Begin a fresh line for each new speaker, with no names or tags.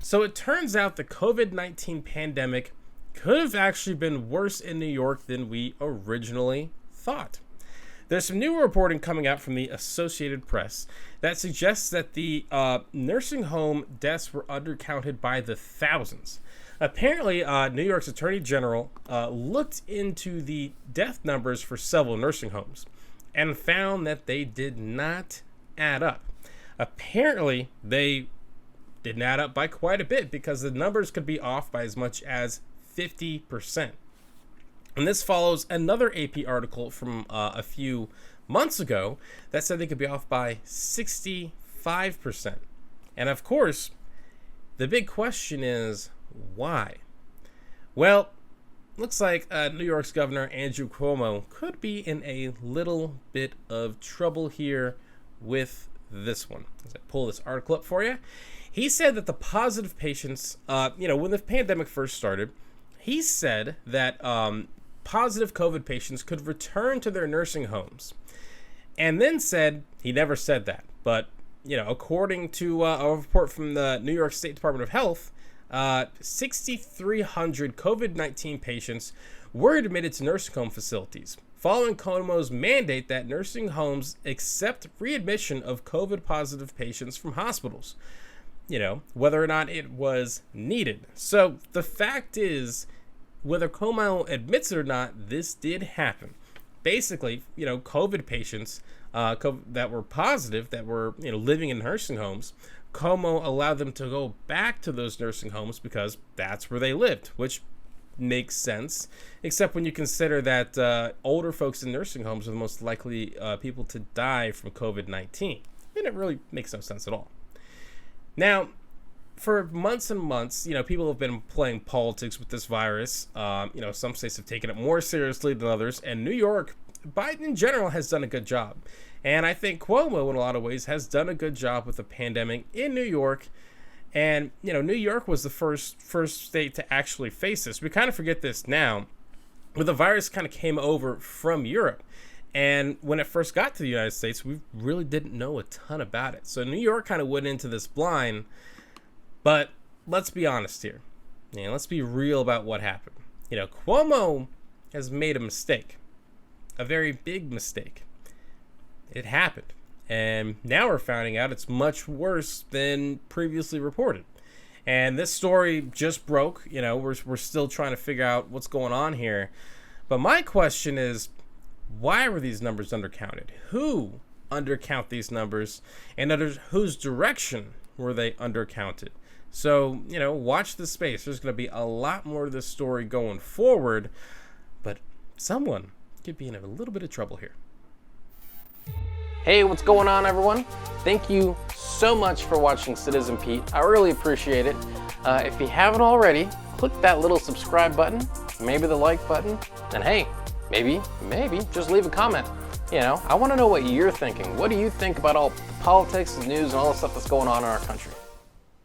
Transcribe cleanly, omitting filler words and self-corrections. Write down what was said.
So it turns out the COVID-19 pandemic could have actually been worse in New York than we originally thought. There's some new reporting coming out from the Associated Press that suggests that the nursing home deaths were undercounted by the thousands. Apparently, New York's Attorney General looked into the death numbers for several nursing homes and found that they did not add up. Apparently, they didn't add up by quite a bit because the numbers could be off by as much as 50%. And this follows another AP article from a few months ago that said they could be off by 65%. And of course, the big question is why? Well, looks like New York's Governor Andrew Cuomo could be in a little bit of trouble here with this one. As I pull this article up for you, he said that the positive patients, when the pandemic first started, he said that positive COVID patients could return to their nursing homes, and then said he never said that. But according to a report from the New York State Department of Health, 6,300 COVID-19 patients were admitted to nursing home facilities, following Cuomo's mandate that nursing homes accept readmission of COVID-positive patients from hospitals, whether or not it was needed. So the fact is, whether Cuomo admits it or not, this did happen. Basically, COVID patients that were positive, that were living in nursing homes, Cuomo allowed them to go back to those nursing homes because that's where they lived, which makes sense, except when you consider that older folks in nursing homes are the most likely people to die from COVID-19. And it really makes no sense at all. Now, for months and months, people have been playing politics with this virus. Some states have taken it more seriously than others, and New York, Biden in general, has done a good job. And I think Cuomo, in a lot of ways, has done a good job with the pandemic in New York. And, New York was the first state to actually face this. We kind of forget this now, but the virus kind of came over from Europe. And when it first got to the United States, we really didn't know a ton about it. So New York kind of went into this blind. But let's be honest here. Let's be real about what happened. Cuomo has made a mistake, a very big mistake. It happened. And now we're finding out it's much worse than previously reported. And this story just broke. We're still trying to figure out what's going on here. But my question is, why were these numbers undercounted? Who undercount these numbers? And under whose direction were they undercounted? So, watch this space. There's going to be a lot more to this story going forward, but someone could be in a little bit of trouble here.
Hey, what's going on, everyone? Thank you so much for watching Citizen Pete. I really appreciate it. If you haven't already, click that little subscribe button, maybe the like button, and hey, maybe just leave a comment. I want to know what you're thinking. What do you think about all the politics, the news, and all the stuff that's going on in our country?